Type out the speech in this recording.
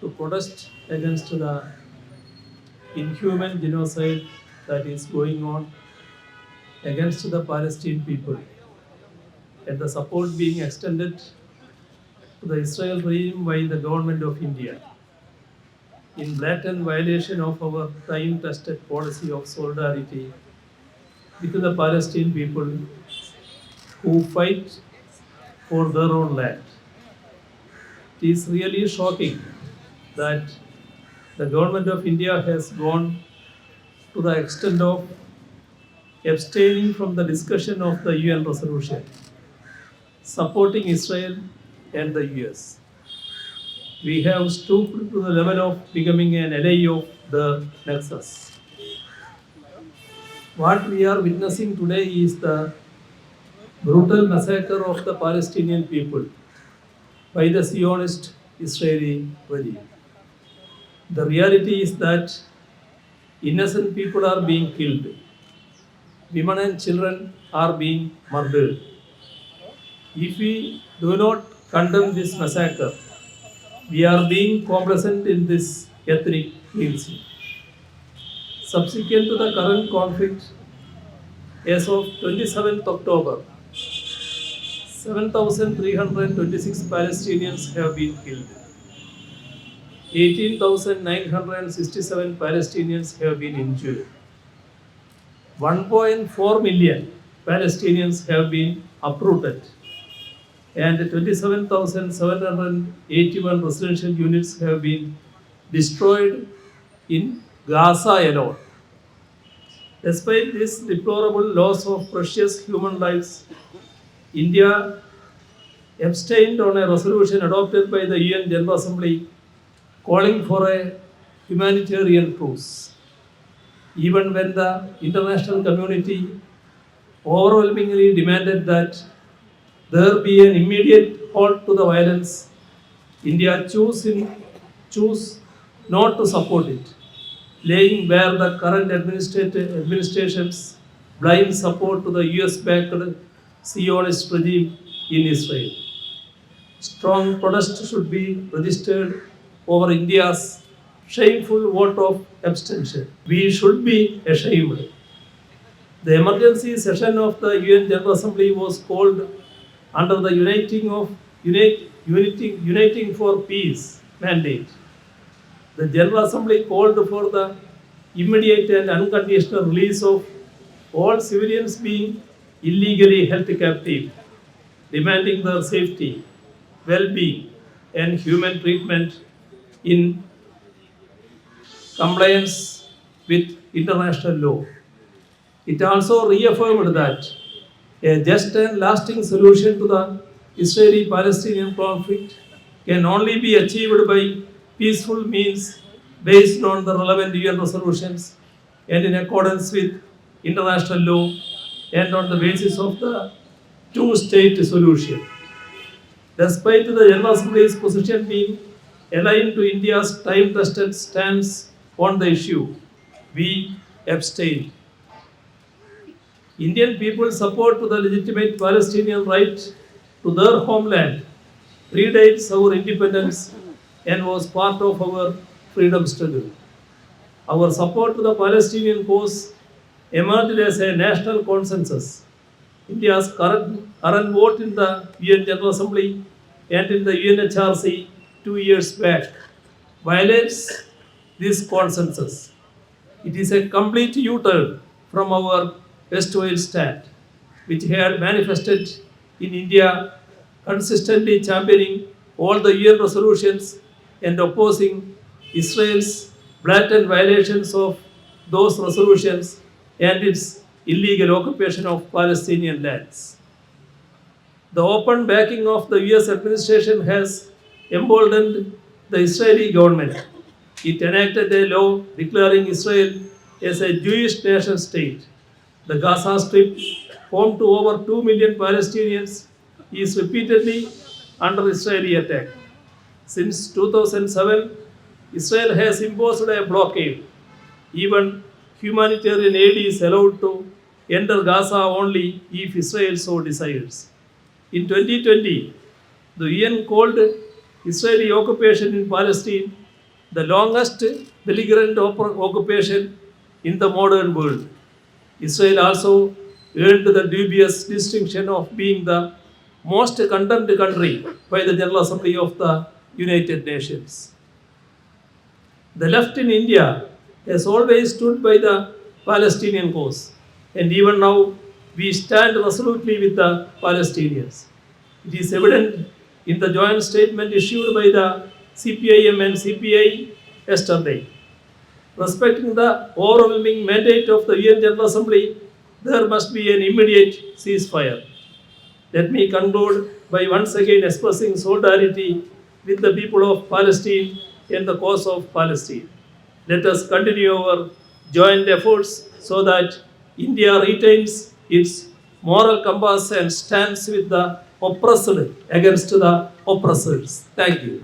to protest against the inhuman genocide that is going on against the Palestinian people, and the support being extended to the Israel regime by the government of India in blatant violation of our time-tested policy of solidarity with the Palestinian people who fight for their own land. It is really shocking that the government of India has gone to the extent of abstaining from the discussion of the UN resolution, supporting Israel and the US. We have stooped to the level of becoming an ally of the Nexus. What we are witnessing today is the brutal massacre of the Palestinian people by the Zionist Israeli regime. The reality is that innocent people are being killed. Women and children are being murdered. If we do not condemn this massacre, we are being complacent in this ethnic cleansing. Subsequent to the current conflict, as of 27th October, 7,326 Palestinians have been killed. 18,967 Palestinians have been injured. 1.4 million Palestinians have been uprooted, and 27,781 residential units have been destroyed in Gaza alone. Despite this deplorable loss of precious human lives, India abstained on a resolution adopted by the UN General Assembly calling for a humanitarian truce, even when the international community overwhelmingly demanded that there be an immediate halt to the violence. India chose not to support it, laying bare the current administration's blind support to the US-backed Zionist regime in Israel. Strong protest should be registered over India's shameful vote of abstention. We should be ashamed. The emergency session of the UN General Assembly was called under the Uniting for Peace mandate. The General Assembly called for the immediate and unconditional release of all civilians being illegally held captive, demanding their safety, well-being, and human treatment in compliance with international law. It also reaffirmed that a just and lasting solution to the Israeli-Palestinian conflict can only be achieved by peaceful means based on the relevant UN resolutions and in accordance with international law and on the basis of the two-state solution. Despite the General Assembly's position being aligned to India's time-tested stance on the issue, we abstained. Indian people's support to the legitimate Palestinian right to their homeland predates our independence and was part of our freedom struggle. Our support to the Palestinian cause emerged as a national consensus. India's current vote in the UN General Assembly and in the UNHRC 2 years back violates this consensus. It is a complete U-turn from our erstwhile stand, which had manifested in India consistently championing all the UN resolutions and opposing Israel's blatant violations of those resolutions and its illegal occupation of Palestinian lands. The open backing of the US administration has emboldened the Israeli government. It enacted a law declaring Israel as a Jewish nation state. The Gaza Strip, home to over 2 million Palestinians, is repeatedly under Israeli attack. Since 2007, Israel has imposed a blockade. Even humanitarian aid is allowed to enter Gaza only if Israel so desires. In 2020, the UN called Israeli occupation in Palestine the longest belligerent occupation in the modern world. Israel also earned the dubious distinction of being the most condemned country by the General Assembly of the United Nations. The left in India has always stood by the Palestinian cause, and even now we stand resolutely with the Palestinians. It is evident in the joint statement issued by the CPIM and CPI yesterday. Respecting the overwhelming mandate of the UN General Assembly, there must be an immediate ceasefire. Let me conclude by once again expressing solidarity with the people of Palestine and the cause of Palestine. Let us continue our joint efforts so that India retains its moral compass and stands with the oppressed against the oppressors. Thank you.